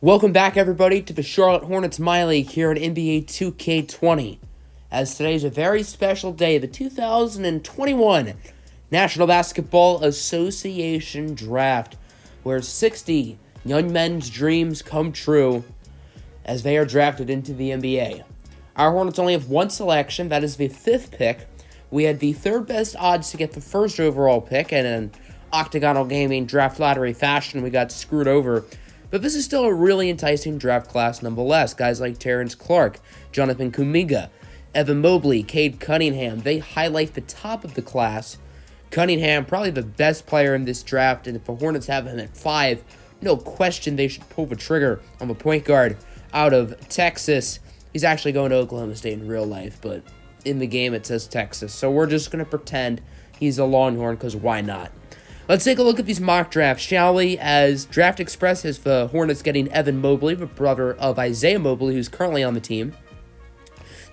Welcome back, everybody, to the Charlotte Hornets MyLeague here in NBA 2K20. As today's a very special day, the 2021 National Basketball Association Draft, where 60 young men's dreams come true as they are drafted into the NBA. Our Hornets only have one selection, that is the 5th pick. We had the third best odds to get the first overall pick, and in octagonal gaming draft lottery fashion, we got screwed over. But this is still a really enticing draft class nonetheless. Guys like Terrence Clarke, Jonathan Kuminga, Evan Mobley, Cade Cunningham, they highlight the top of the class. Cunningham, probably the best player in this draft, and if the Hornets have him at 5, no question they should pull the trigger on the point guard out of Texas. He's actually going to Oklahoma State in real life, but in the game it says Texas. So we're just going to pretend he's a Longhorn, because why not? Let's take a look at these mock drafts, shall we? As Draft Express has the Hornets getting Evan Mobley, the brother of Isaiah Mobley, who's currently on the team.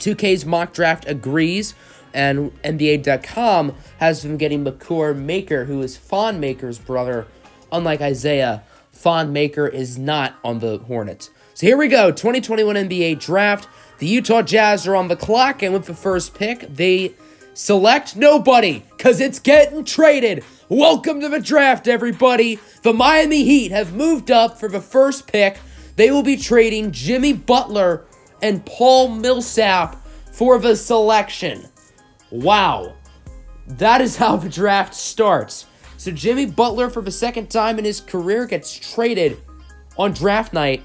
2K's mock draft agrees, and NBA.com has them getting Makor Maker, who is Fawn Maker's brother. Unlike Isaiah, Fawn Maker is not on the Hornets. So here we go, 2021 NBA Draft. The Utah Jazz are on the clock, and with the first pick, they select nobody, because it's getting traded. Welcome to the draft, everybody. The Miami Heat have moved up for the first pick. They will be trading Jimmy Butler and Paul Millsap for the selection. Wow. That is how the draft starts. So Jimmy Butler, for the second time in his career, gets traded on draft night.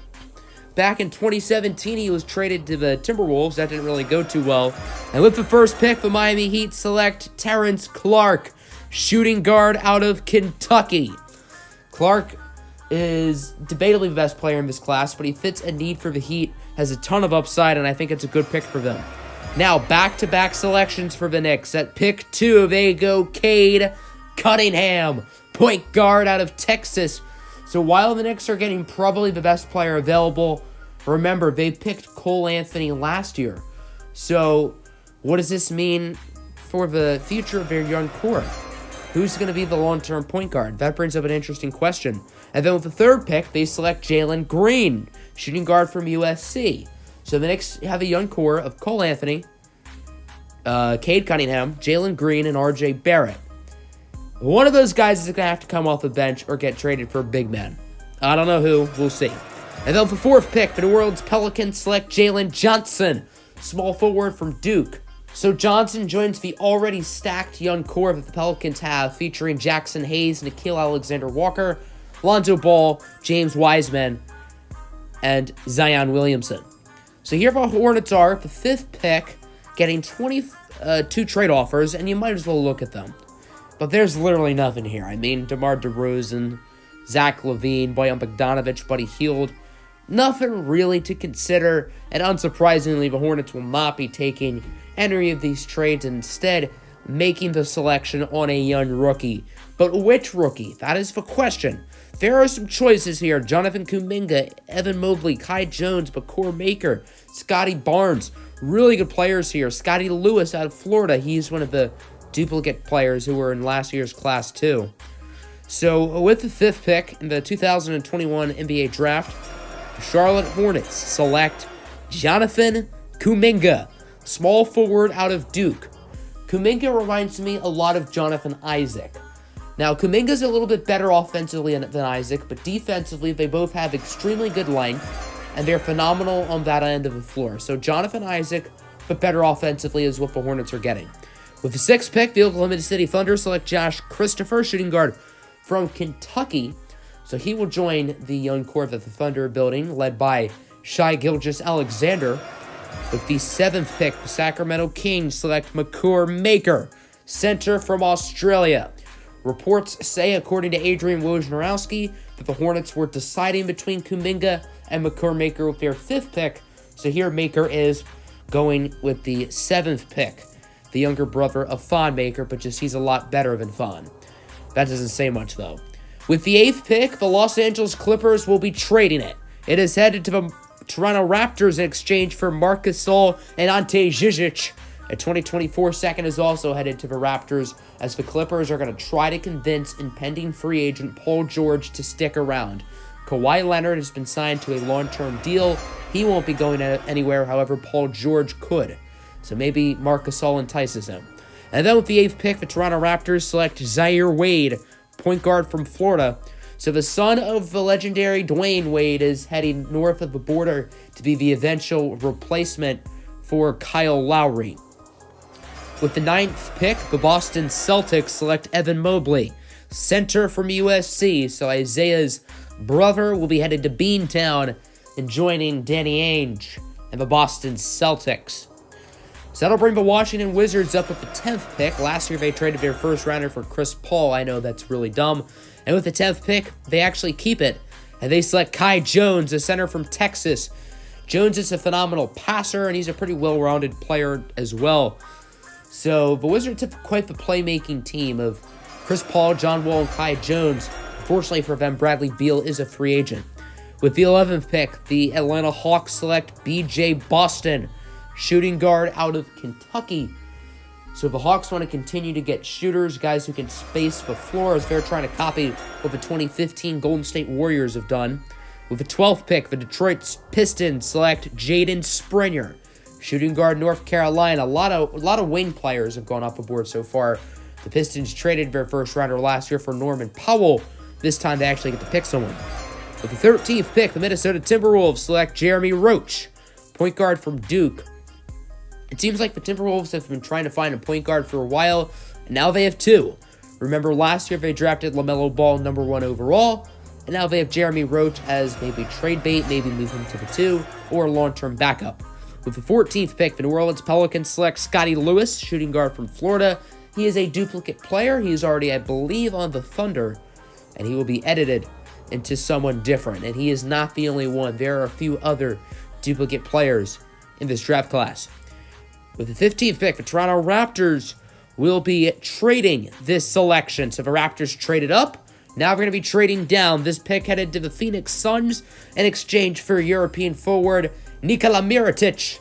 Back in 2017, he was traded to the Timberwolves. That didn't really go too well. And with the first pick, the Miami Heat select Terrence Clarke, shooting guard out of Kentucky. Clarke is debatably the best player in this class, but he fits a need for the Heat, has a ton of upside, and I think it's a good pick for them. Now, back-to-back selections for the Knicks. At pick 2, they go Cade Cunningham, point guard out of Texas. So while the Knicks are getting probably the best player available, remember, they picked Cole Anthony last year. So what does this mean for the future of their young core? Who's going to be the long-term point guard? That brings up an interesting question. And then with the third pick, they select Jalen Green, shooting guard from USC. So the Knicks have a young core of Cole Anthony, Cade Cunningham, Jalen Green, and R.J. Barrett. One of those guys is going to have to come off the bench or get traded for a big man. I don't know who. We'll see. And then with the fourth pick, the New Orleans Pelicans select Jalen Johnson, small forward from Duke. So Johnson joins the already stacked young core that the Pelicans have, featuring Jackson Hayes, Nickeil Alexander-Walker, Lonzo Ball, James Wiseman, and Zion Williamson. So here the Hornets are, the 5th pick, getting 22 trade offers, and you might as well look at them. But there's literally nothing here. I mean, DeMar DeRozan, Zach LaVine, Bojan Bogdanovic, Buddy Hield. Nothing really to consider, and unsurprisingly, the Hornets will not be taking any of these trades, and instead making the selection on a young rookie. But which rookie? That is the question. There are some choices here. Jonathan Kuminga, Evan Mobley, Kai Jones, Makor Maker, Scotty Barnes. Really good players here. Scotty Lewis out of Florida. He's one of the duplicate players who were in last year's class too. So with the 5th pick in the 2021 NBA Draft, the Charlotte Hornets select Jonathan Kuminga, small forward out of Duke. Kuminga reminds me a lot of Jonathan Isaac. Now, Kuminga's a little bit better offensively than Isaac, but defensively, they both have extremely good length, and they're phenomenal on that end of the floor. So Jonathan Isaac, but better offensively, is what the Hornets are getting. With the 6th pick, the Oklahoma City Thunder select Josh Christopher, shooting guard from Kentucky. So he will join the young core that the Thunder are building, led by Shai Gilgeous-Alexander. With the 7th pick, the Sacramento Kings select Makor Maker, center from Australia. Reports say, according to Adrian Wojnarowski, that the Hornets were deciding between Kuminga and Makor Maker with their 5th pick. So here Maker is going with the 7th pick. The younger brother of Fawn Maker, but just he's a lot better than Fawn. That doesn't say much, though. With the 8th pick, the Los Angeles Clippers will be trading it. It is headed to the Toronto Raptors in exchange for Marc Gasol and Ante Zizic. A 2024 second is also headed to the Raptors, as the Clippers are going to try to convince impending free agent Paul George to stick around. Kawhi Leonard has been signed to a long-term deal. He won't be going anywhere, however, Paul George could. So maybe Marc Gasol entices him. And then with the 8th pick, the Toronto Raptors select Zaire Wade, point guard from Florida. So the son of the legendary Dwayne Wade is heading north of the border to be the eventual replacement for Kyle Lowry. With the 9th pick, the Boston Celtics select Evan Mobley, center from USC. So Isaiah's brother will be headed to Beantown and joining Danny Ainge and the Boston Celtics. So that'll bring the Washington Wizards up with the 10th pick. Last year, they traded their first rounder for Chris Paul. I know that's really dumb. And with the 10th pick, they actually keep it. And they select Kai Jones, a center from Texas. Jones is a phenomenal passer, and he's a pretty well-rounded player as well. So the Wizards have quite the playmaking team of Chris Paul, John Wall, and Kai Jones. Unfortunately for them, Bradley Beal is a free agent. With the 11th pick, the Atlanta Hawks select B.J. Boston, shooting guard out of Kentucky. So the Hawks want to continue to get shooters, guys who can space the floor, as they're trying to copy what the 2015 Golden State Warriors have done. With the 12th pick, the Detroit Pistons select Jaden Springer, shooting guard, North Carolina. A lot of wing players have gone off the board so far. The Pistons traded their first rounder last year for Norman Powell. This time they actually get to pick someone. With the 13th pick, the Minnesota Timberwolves select Jeremy Roach, point guard from Duke. It seems like the Timberwolves have been trying to find a point guard for a while, and now they have two. Remember, last year they drafted LaMelo Ball number 1 overall, and now they have Jeremy Roach as maybe trade bait, maybe move him to the 2, or a long-term backup. With the 14th pick, the New Orleans Pelicans select Scotty Lewis, shooting guard from Florida. He is a duplicate player. He is already, I believe, on the Thunder, and he will be edited into someone different, and he is not the only one. There are a few other duplicate players in this draft class. With the 15th pick, the Toronto Raptors will be trading this selection. So the Raptors traded up. Now we're going to be trading down. This pick headed to the Phoenix Suns in exchange for European forward Nikola Mirotic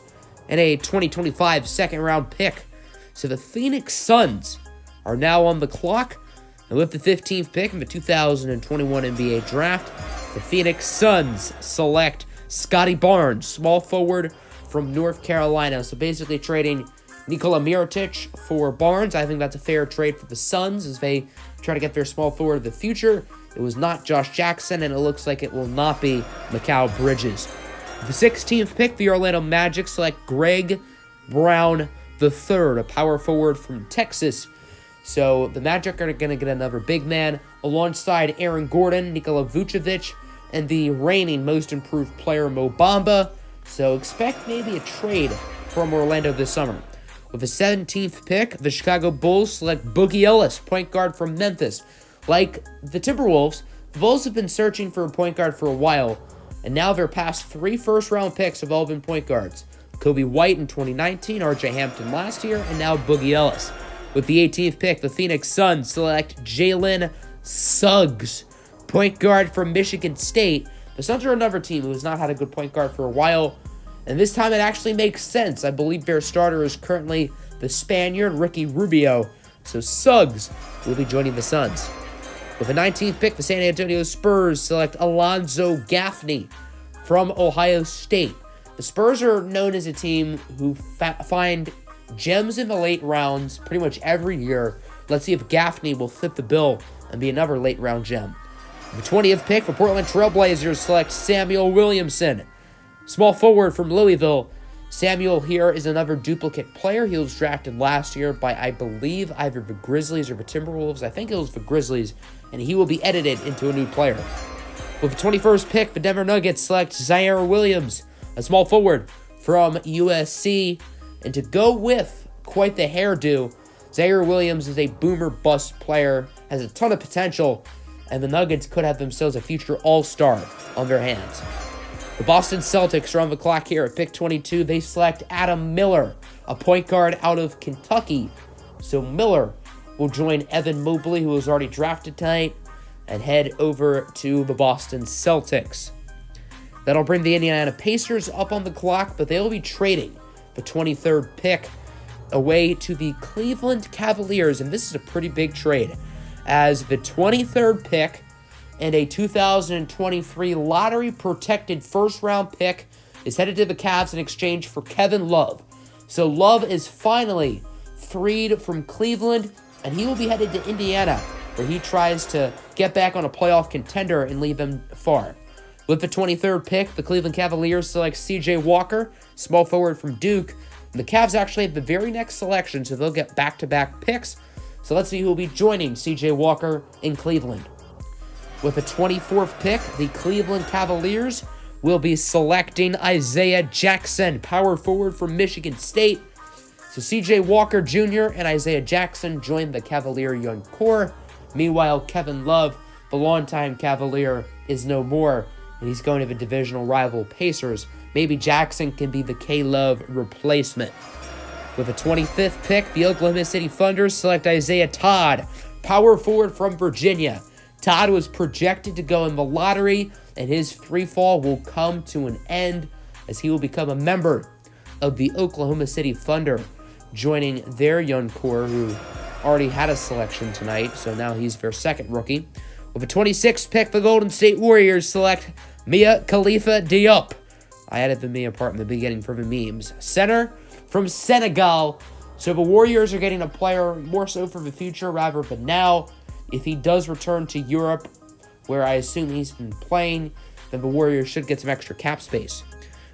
and a 2025 second-round pick. So the Phoenix Suns are now on the clock. And with the 15th pick in the 2021 NBA Draft, the Phoenix Suns select Scotty Barnes, small forward from North Carolina. So basically trading Nikola Mirotic for Barnes. I think that's a fair trade for the Suns as they try to get their small forward of the future. It was not Josh Jackson, and it looks like it will not be Mikal Bridges. With the 16th pick, the Orlando Magic select Greg Brown III, a power forward from Texas. So the Magic are going to get another big man alongside Aaron Gordon, Nikola Vucevic, and the reigning most improved player Mo Bamba. So expect maybe a trade from Orlando this summer. With the 17th pick, the Chicago Bulls select Boogie Ellis, point guard from Memphis. Like the Timberwolves, the Bulls have been searching for a point guard for a while, and now their past 3 first-round picks have all been point guards. Kobe White in 2019, RJ Hampton last year, and now Boogie Ellis. With the 18th pick, the Phoenix Suns select Jalen Suggs, point guard from Michigan State. The Suns are another team who has not had a good point guard for a while, and this time it actually makes sense. I believe their starter is currently the Spaniard Ricky Rubio, so Suggs will be joining the Suns. With the 19th pick, the San Antonio Spurs select Alonzo Gaffney from Ohio State. The Spurs are known as a team who find gems in the late rounds pretty much every year. Let's see if Gaffney will fit the bill and be another late round gem. The 20th pick, the Portland Trailblazers select Samuel Williamson, small forward from Louisville. Samuel here is another duplicate player. He was drafted last year by, I believe, either the Grizzlies or the Timberwolves. I think it was the Grizzlies, and he will be edited into a new player. With the 21st pick, the Denver Nuggets select Zaire Williams, a small forward from USC. And to go with quite the hairdo, Zaire Williams is a boomer-bust player, has a ton of potential, and the Nuggets could have themselves a future all-star on their hands. The Boston Celtics are on the clock here at pick 22. They select Adam Miller, a point guard out of Kentucky. So Miller will join Evan Mobley, who was already drafted tonight, and head over to the Boston Celtics. That'll bring the Indiana Pacers up on the clock, but they'll be trading the 23rd pick away to the Cleveland Cavaliers, and this is a pretty big trade, as the 23rd pick and a 2023 lottery-protected first-round pick is headed to the Cavs in exchange for Kevin Love. So Love is finally freed from Cleveland, and he will be headed to Indiana, where he tries to get back on a playoff contender and leave them far. With the 23rd pick, the Cleveland Cavaliers select C.J. Walker, small forward from Duke. And the Cavs actually have the very next selection, so they'll get back-to-back picks. So let's see who will be joining C.J. Walker in Cleveland. With the 24th pick, the Cleveland Cavaliers will be selecting Isaiah Jackson, power forward from Michigan State. So C.J. Walker Jr. and Isaiah Jackson join the Cavalier young core. Meanwhile, Kevin Love, the longtime Cavalier, is no more, and he's going to the divisional rival Pacers. Maybe Jackson can be the K-Love replacement. With the 25th pick, the Oklahoma City Thunder select Isaiah Todd, power forward from Virginia. Todd was projected to go in the lottery, and his free fall will come to an end as he will become a member of the Oklahoma City Thunder, joining their young core who already had a selection tonight, so now he's their second rookie. With the 26th pick, the Golden State Warriors select Mia Khalifa Diop. I added the Mia part in the beginning for the memes. Center from Senegal. So the Warriors are getting a player more so for the future rather than now. If he does return to Europe, where I assume he's been playing, then the Warriors should get some extra cap space.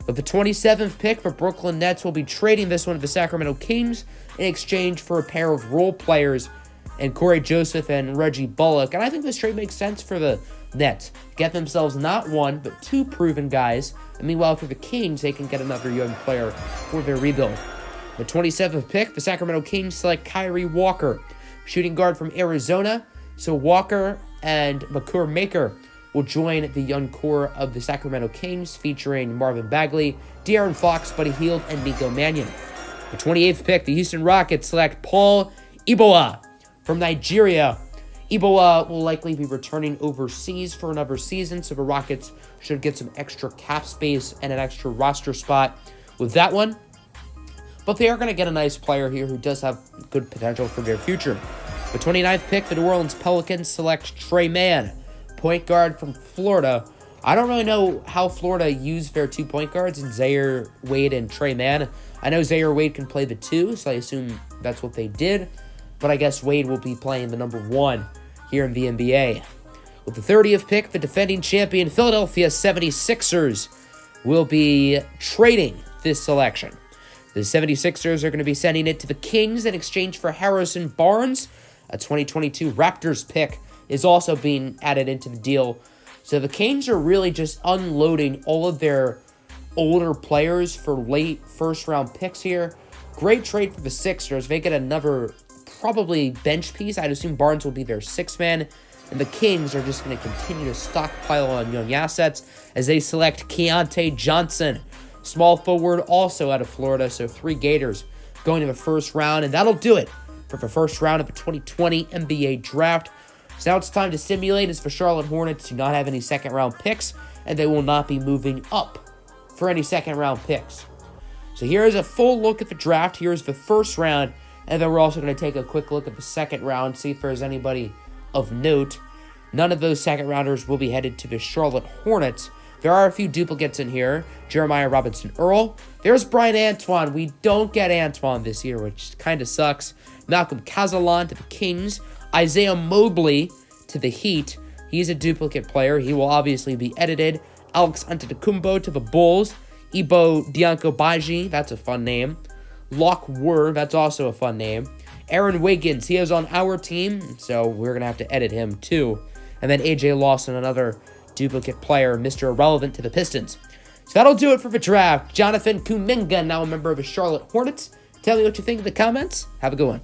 With the 27th pick, the Brooklyn Nets will be trading this one to the Sacramento Kings in exchange for a pair of role players and Corey Joseph and Reggie Bullock. And I think this trade makes sense for the Nets. Get themselves not one, but two proven guys. And meanwhile, for the Kings, they can get another young player for their rebuild. The 27th pick, the Sacramento Kings select Kyrie Walker, shooting guard from Arizona. So Walker and Makur Maker will join the young core of the Sacramento Kings, featuring Marvin Bagley, De'Aaron Fox, Buddy Hield, and Nico Mannion. The 28th pick, the Houston Rockets select Paul Iboa from Nigeria. Iboa will likely be returning overseas for another season, so the Rockets should get some extra cap space and an extra roster spot with that one. But they are going to get a nice player here who does have good potential for their future. The 29th pick, the New Orleans Pelicans select Trey Mann, point guard from Florida. I don't really know how Florida used their 2 point guards in Zaire Wade and Trey Mann. I know Zaire Wade can play the 2, so I assume that's what they did. But I guess Wade will be playing the number 1 here in the NBA. With the 30th pick, the defending champion Philadelphia 76ers will be trading this selection. The 76ers are going to be sending it to the Kings in exchange for Harrison Barnes. A 2022 Raptors pick is also being added into the deal. So the Kings are really just unloading all of their older players for late first-round picks here. Great trade for the Sixers. They get another probably bench piece. I'd assume Barnes will be their sixth man. And the Kings are just going to continue to stockpile on young assets as they select Keontae Johnson, small forward, also out of Florida. So 3 Gators going to the first round. And that'll do it for the first round of the 2020 NBA Draft. So now it's time to simulate, as the Charlotte Hornets do not have any second-round picks, and they will not be moving up for any second-round picks. So here is a full look at the draft. Here's the first round, and then we're also going to take a quick look at the second round, see if there's anybody of note. None of those second-rounders will be headed to the Charlotte Hornets. There are a few duplicates in here. Jeremiah Robinson-Earl. There's Brian Antoine. We don't get Antoine this year, which kind of sucks. Malcolm Cazalan to the Kings. Isaiah Mobley to the Heat. He's a duplicate player. He will obviously be edited. Alex Antetokounmpo to the Bulls. Ibo Dianko-Baji, that's a fun name. Locke Word, that's also a fun name. Aaron Wiggins, he is on our team, so we're going to have to edit him too. And then AJ Lawson, another duplicate player, Mr. Irrelevant to the Pistons. So that'll do it for the draft. Jonathan Kuminga, now a member of the Charlotte Hornets. Tell me what you think in the comments. Have a good one.